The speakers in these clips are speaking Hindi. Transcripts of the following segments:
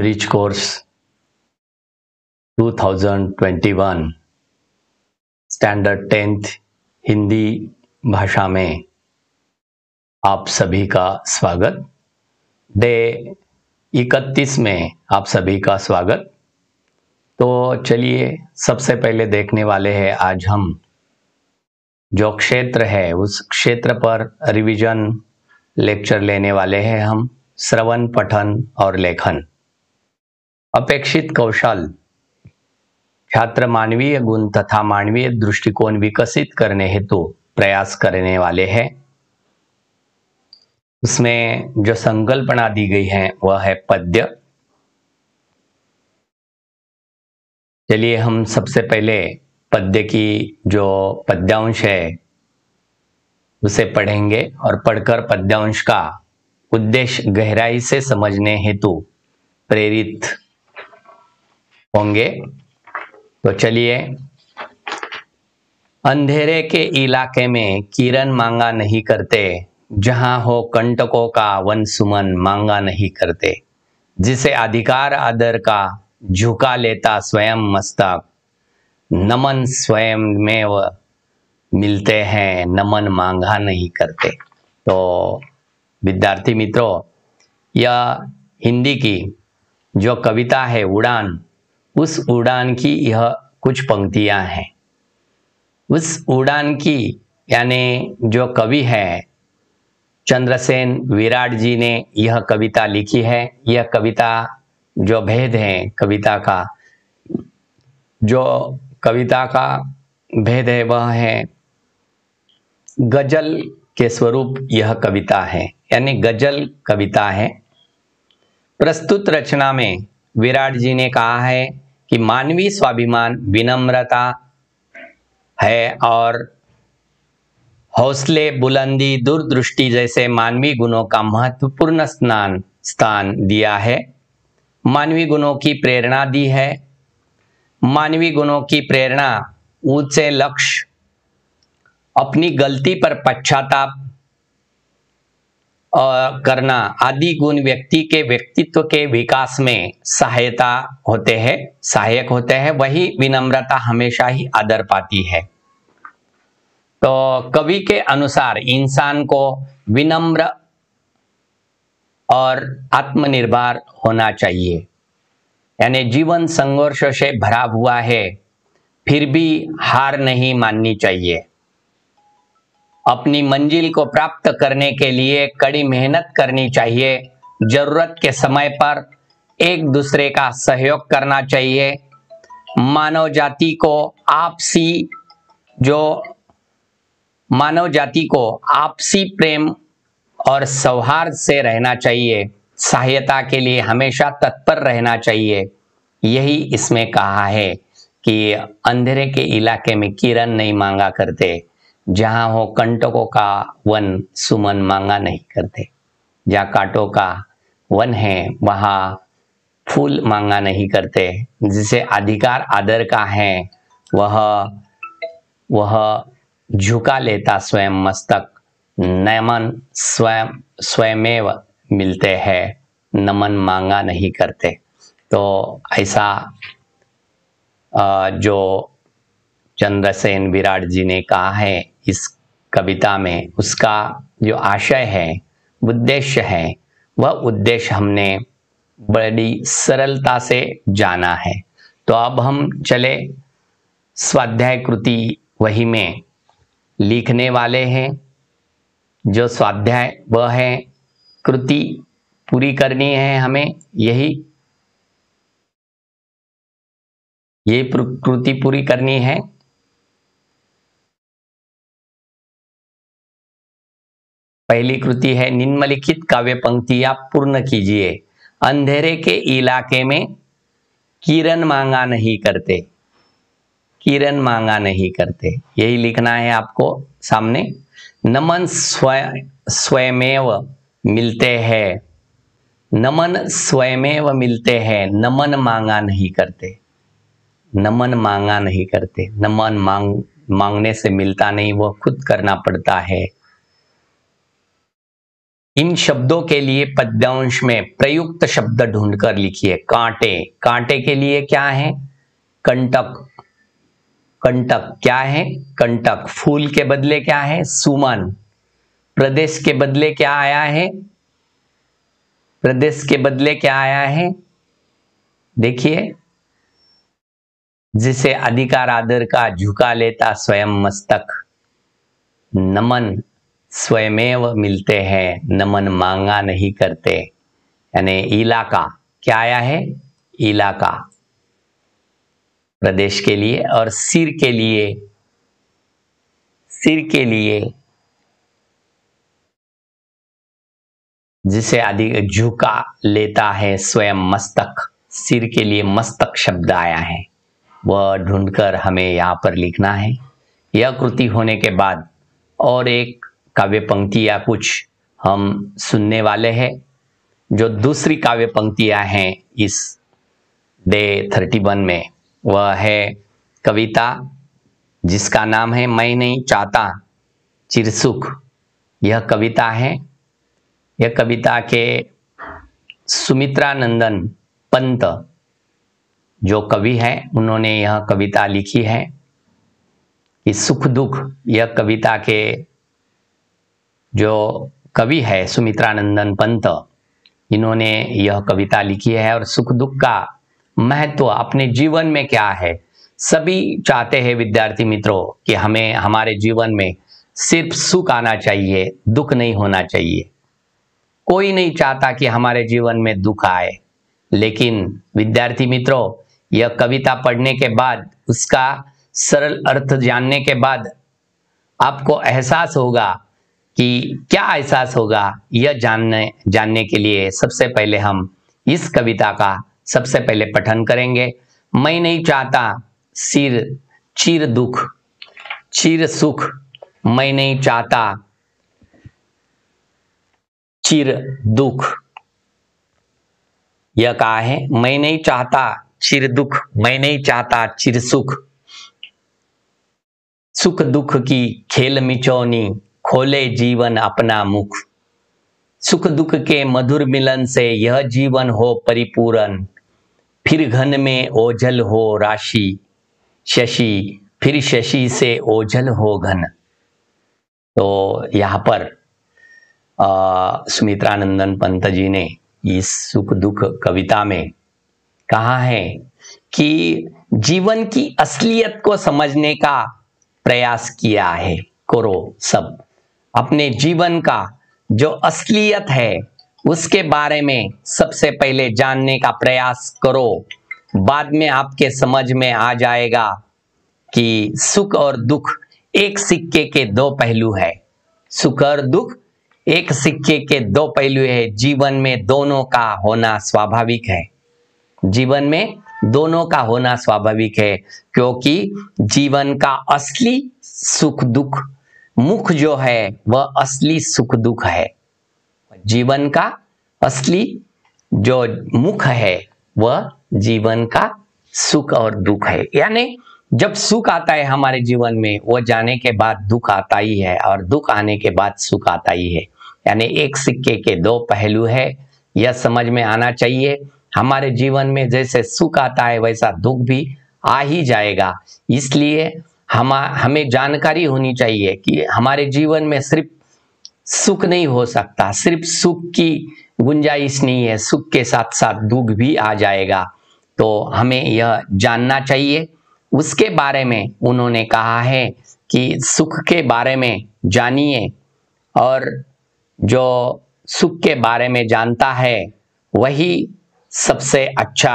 Bridge course 2021 standard 10th Hindi भाषा में आप सभी का स्वागत। डे 31 में आप सभी का स्वागत। तो चलिए सबसे पहले देखने वाले हैं आज हम जो क्षेत्र है उस क्षेत्र पर रिवीजन लेक्चर लेने वाले हैं हम। श्रवण, पठन और लेखन। अपेक्षित कौशल छात्र मानवीय गुण तथा मानवीय दृष्टिकोण विकसित करने हेतु प्रयास करने वाले हैं। उसमें जो संकल्पना दी गई है वह है पद्य। चलिए हम सबसे पहले पद्य की जो पद्यांश है उसे पढ़ेंगे और पढ़कर पद्यांश का उद्देश्य गहराई से समझने हेतु प्रेरित होंगे। तो चलिए, अंधेरे के इलाके में किरण मांगा नहीं करते, जहां हो कंटकों का वन सुमन मांगा नहीं करते। जिसे अधिकार आदर का झुका लेता स्वयं मस्तक, नमन स्वयं में व मिलते हैं, नमन मांगा नहीं करते। तो विद्यार्थी मित्रों, यह हिंदी की जो कविता है उड़ान, उस उड़ान की यह कुछ पंक्तियां हैं। उस उड़ान की यानी जो कवि है चंद्रसेन विराट जी ने यह कविता लिखी है। यह कविता जो भेद है कविता का, जो कविता का भेद है वह है गजल के स्वरूप यह कविता है, यानी गजल कविता है। प्रस्तुत रचना में विराट जी ने कहा है कि मानवीय स्वाभिमान, विनम्रता है और हौसले, बुलंदी, दूरदृष्टि जैसे मानवीय गुणों का महत्वपूर्ण स्थान दिया है। मानवीय गुणों की प्रेरणा दी है। मानवीय गुणों की प्रेरणा, ऊंचे लक्ष्य, अपनी गलती पर पश्चाताप करना आदि गुण व्यक्ति के व्यक्तित्व के विकास में सहायक होते हैं। वही विनम्रता हमेशा ही आदर पाती है। तो कवि के अनुसार इंसान को विनम्र और आत्मनिर्भर होना चाहिए, यानी जीवन संघर्ष से भरा हुआ है, फिर भी हार नहीं माननी चाहिए। अपनी मंजिल को प्राप्त करने के लिए कड़ी मेहनत करनी चाहिए। जरूरत के समय पर एक दूसरे का सहयोग करना चाहिए। मानव जाति को आपसी प्रेम और सौहार्द से रहना चाहिए। सहायता के लिए हमेशा तत्पर रहना चाहिए। यही इसमें कहा है कि अंधेरे के इलाके में किरण नहीं मांगा करते, जहां हो कंटकों का वन सुमन मांगा नहीं करते। जहां कांटों का वन है वहां फूल मांगा नहीं करते। जिसे अधिकार आदर का है वह झुका लेता स्वयं मस्तक, नमन स्वयमेव मिलते हैं, नमन मांगा नहीं करते। तो ऐसा जो चंद्रसेन विराट जी ने कहा है इस कविता में, उसका जो आशय है, उद्देश्य है, वह उद्देश्य हमने बड़ी सरलता से जाना है। तो अब हम चले स्वाध्याय कृति वही में लिखने वाले हैं। जो स्वाध्याय वह है कृति पूरी करनी है हमें। यही कृति पूरी करनी है। पहली कृति है, निम्नलिखित काव्य पंक्तियां पूर्ण कीजिए। अंधेरे के इलाके में किरण मांगा नहीं करते, किरण मांगा नहीं करते, यही लिखना है आपको सामने। नमन स्वयमेव मिलते हैं, नमन स्वयमेव मिलते हैं, नमन मांगा नहीं करते, नमन मांगा नहीं करते। नमन मांगने से मिलता नहीं, वह खुद करना पड़ता है। इन शब्दों के लिए पद्यांश में प्रयुक्त शब्द ढूंढकर लिखिए। कांटे, कांटे के लिए क्या है? कंटक। कंटक क्या है? कंटक। फूल के बदले क्या है? सुमन। प्रदेश के बदले क्या आया है? प्रदेश के बदले क्या आया है? देखिए, जिसे अधिकार आदर का झुका लेता स्वयं मस्तक, नमन स्वयमेव मिलते हैं, नमन मांगा नहीं करते। यानी इलाका क्या आया है? इलाका प्रदेश के लिए। और सिर के लिए, सिर के लिए जिसे अधिक झुका लेता है स्वयं मस्तक, सिर के लिए मस्तक शब्द आया है, वह ढूंढकर हमें यहाँ पर लिखना है। यह कृति होने के बाद और एक काव्य पंक्ति या कुछ हम सुनने वाले हैं। जो दूसरी काव्य पंक्तियां हैं इस डे 31 में, वह है कविता जिसका नाम है मैं नहीं चाहता चिरसुख। यह कविता है, यह कविता के सुमित्रा नंदन पंत जो कवि हैं, उन्होंने यह कविता लिखी है कि सुख दुख। यह कविता के जो कवि है सुमित्रानंदन पंत, इन्होंने यह कविता लिखी है। और सुख दुख का महत्व अपने जीवन में क्या है, सभी चाहते हैं विद्यार्थी मित्रों कि हमें हमारे जीवन में सिर्फ सुख आना चाहिए, दुख नहीं होना चाहिए। कोई नहीं चाहता कि हमारे जीवन में दुख आए। लेकिन विद्यार्थी मित्रों, यह कविता पढ़ने के बाद, उसका सरल अर्थ जानने के बाद आपको एहसास होगा कि क्या एहसास होगा, यह जानने के लिए सबसे पहले हम इस कविता का सबसे पहले पठन करेंगे। मैं नहीं चाहता सिर चिर दुख चिर सुख, मैं नहीं चाहता चिर दुख। यह कहा है, मैं नहीं चाहता चिर दुख, मैं नहीं चाहता चिर सुख। सुख दुख की खेल मिचौनी, खोले जीवन अपना मुख। सुख दुख के मधुर मिलन से यह जीवन हो परिपूर्ण। फिर घन में ओझल हो राशि शशि, फिर शशि से ओझल हो घन। तो यहाँ पर सुमित्रानंदन पंत जी ने इस सुख दुख कविता में कहा है कि जीवन की असलियत को समझने का प्रयास किया है। करो सब अपने जीवन का जो असलियत है उसके बारे में सबसे पहले जानने का प्रयास करो। बाद में आपके समझ में आ जाएगा कि सुख और दुख एक सिक्के के दो पहलू है। सुख और दुख एक सिक्के के दो पहलू है। जीवन में दोनों का होना स्वाभाविक है। जीवन में दोनों का होना स्वाभाविक है, क्योंकि जीवन का असली सुख दुख मुख जो है वह असली सुख दुख है। जीवन का असली जो मुख है वह जीवन का सुख और दुख है। यानी जब सुख आता है हमारे जीवन में, वह जाने के बाद दुख आता ही है, और दुख आने के बाद सुख आता ही है। यानी एक सिक्के के दो पहलू है, यह समझ में आना चाहिए। हमारे जीवन में जैसे सुख आता है वैसा दुख भी आ ही जाएगा। इसलिए हमें जानकारी होनी चाहिए कि हमारे जीवन में सिर्फ सुख नहीं हो सकता, सिर्फ सुख की गुंजाइश नहीं है, सुख के साथ साथ दुख भी आ जाएगा। तो हमें यह जानना चाहिए। उसके बारे में उन्होंने कहा है कि सुख के बारे में जानिए, और जो सुख के बारे में जानता है वही सबसे अच्छा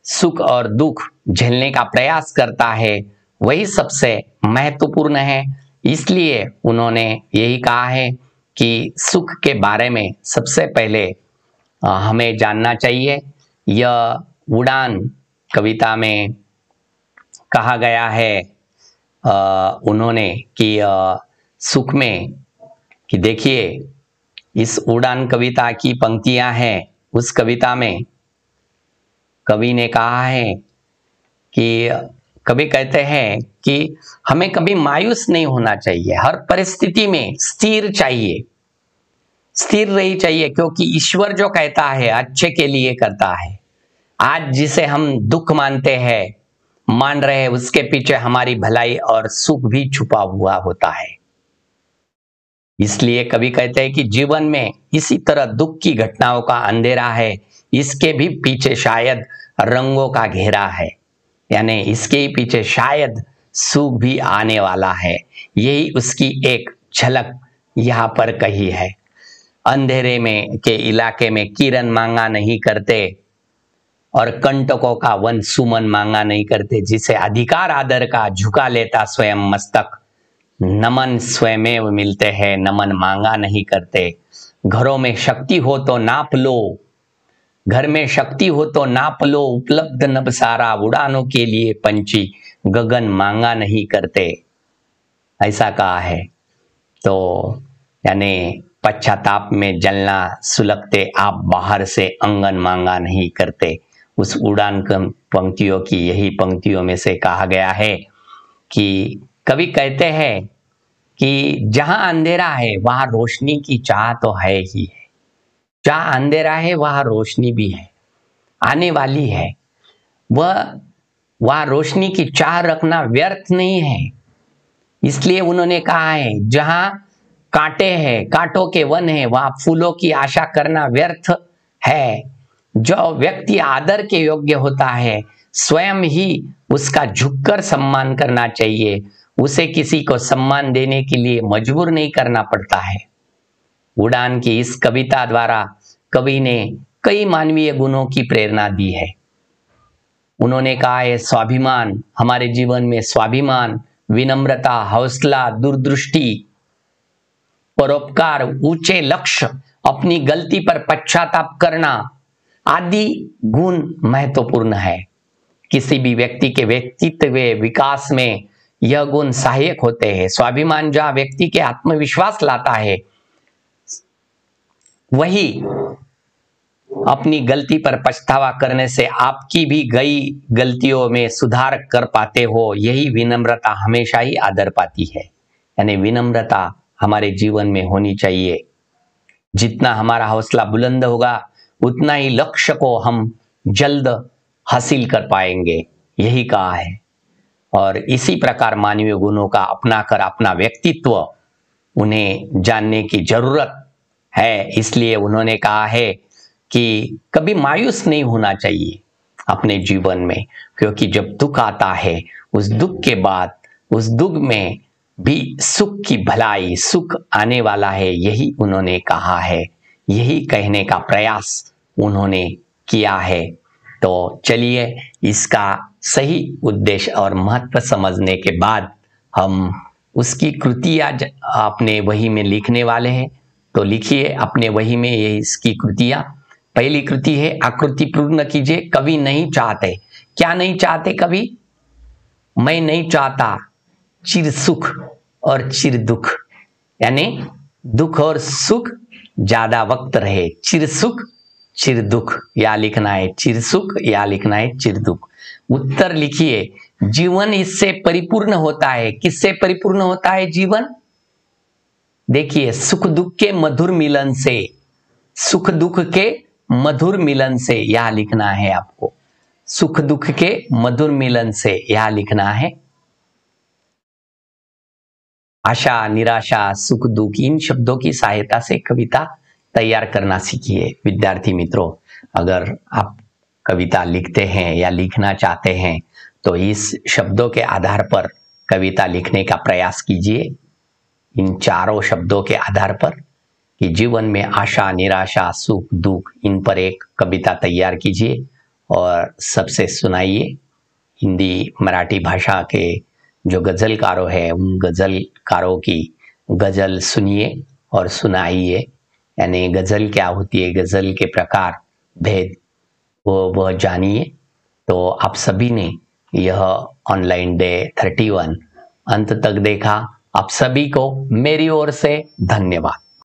सुख और दुख झेलने का प्रयास करता है, वही सबसे महत्वपूर्ण है। इसलिए उन्होंने यही कहा है कि सुख के बारे में सबसे पहले हमें जानना चाहिए। यह उड़ान कविता में कहा गया है उन्होंने कि सुख में, कि देखिए इस उड़ान कविता की पंक्तियां हैं। उस कविता में कवि ने कहा है कि कवि कहते हैं कि हमें कभी मायूस नहीं होना चाहिए, हर परिस्थिति में स्थिर चाहिए। स्थिर रही चाहिए, क्योंकि ईश्वर जो कहता है अच्छे के लिए करता है। आज जिसे हम दुख मानते हैं, मान रहे हैं, उसके पीछे हमारी भलाई और सुख भी छुपा हुआ होता है। इसलिए कवि कहते हैं कि जीवन में इसी तरह दुख की घटनाओं का अंधेरा है, इसके भी पीछे शायद रंगों का घेरा है, यानी इसके ही पीछे शायद सुख भी आने वाला है। यही उसकी एक झलक यहाँ पर कही है। अंधेरे में के इलाके में किरण मांगा नहीं करते और कंटकों का वन सुमन मांगा नहीं करते, जिसे अधिकार आदर का झुका लेता स्वयं मस्तक। नमन स्वयमेव मिलते हैं, नमन मांगा नहीं करते। घरों में शक्ति हो तो नाप लो, घर में शक्ति हो तो नाप लो, उपलब्ध नभ सारा उड़ानों के लिए पंछी गगन मांगा नहीं करते, ऐसा कहा है। तो यानी पश्चाताप में जलना सुलगते आप बाहर से अंगन मांगा नहीं करते। उस उड़ान पंक्तियों की यही पंक्तियों में से कहा गया है कि कवि कहते हैं कि जहां अंधेरा है वहां रोशनी की चाह तो है ही है, जहां अंधेरा है वहां रोशनी भी है, आने वाली है। वह रोशनी की चाह रखना व्यर्थ नहीं है। इसलिए उन्होंने कहा है जहां कांटे हैं, कांटों के वन है, वहां फूलों की आशा करना व्यर्थ है। जो व्यक्ति आदर के योग्य होता है, स्वयं ही उसका झुककर सम्मान करना चाहिए, उसे किसी को सम्मान देने के लिए मजबूर नहीं करना पड़ता है। उड़ान की इस कविता द्वारा कवि ने कई मानवीय गुणों की प्रेरणा दी है। उन्होंने कहा है स्वाभिमान, हमारे जीवन में स्वाभिमान, विनम्रता, हौसला, दूरदृष्टि, परोपकार, ऊंचे लक्ष्य, अपनी गलती पर पश्चाताप करना आदि गुण महत्वपूर्ण है। किसी भी व्यक्ति के व्यक्तित्व विकास में यह गुण सहायक होते हैं। स्वाभिमान जहां व्यक्ति के आत्मविश्वास लाता है, वही अपनी गलती पर पछतावा करने से आपकी भी गई गलतियों में सुधार कर पाते हो। यही विनम्रता हमेशा ही आदर पाती है, यानी विनम्रता हमारे जीवन में होनी चाहिए। जितना हमारा हौसला बुलंद होगा, उतना ही लक्ष्य को हम जल्द हासिल कर पाएंगे, यही कहा है। और इसी प्रकार मानवीय गुणों का अपनाकर अपना व्यक्तित्व उन्हें जानने की जरूरत है। इसलिए उन्होंने कहा है कि कभी मायूस नहीं होना चाहिए अपने जीवन में, क्योंकि जब दुख आता है, उस दुख के बाद उस दुख में भी सुख की भलाई, सुख आने वाला है, यही उन्होंने कहा है। यही कहने का प्रयास उन्होंने किया है। तो चलिए, इसका सही उद्देश्य और महत्व समझने के बाद हम उसकी कृतियां अपने वही में लिखने वाले हैं। तो लिखिए अपने वही में ये इसकी कृतियां। पहली कृति है आकृति पूर्ण कीजिए। कवि नहीं चाहते, क्या नहीं चाहते कवि? मैं नहीं चाहता चिर सुख और चिर दुख, यानी दुख और सुख ज्यादा वक्त रहे। चिर सुख चिर दुख या लिखना है चिर सुख या लिखना है चिर दुख। उत्तर लिखिए, जीवन इससे परिपूर्ण होता है। किससे परिपूर्ण होता है जीवन? देखिए, सुख दुख के मधुर मिलन से, सुख दुख के मधुर मिलन से यह लिखना है आपको। सुख दुख के मधुर मिलन से यह लिखना है। आशा, निराशा, सुख दुख, इन शब्दों की सहायता से कविता तैयार करना सीखिए। विद्यार्थी मित्रों, अगर आप कविता लिखते हैं या लिखना चाहते हैं तो इस शब्दों के आधार पर कविता लिखने का प्रयास कीजिए। इन चारों शब्दों के आधार पर कि जीवन में आशा, निराशा, सुख दुख, इन पर एक कविता तैयार कीजिए और सबसे सुनाइए। हिंदी मराठी भाषा के जो गजलकारों हैं, उन गजलकारों की गजल सुनिए और सुनाइए। यानी गजल क्या होती है, गजल के प्रकार भेद वह जानिए। तो आप सभी ने यह ऑनलाइन डे 31 अंत तक देखा। आप सभी को मेरी ओर से धन्यवाद।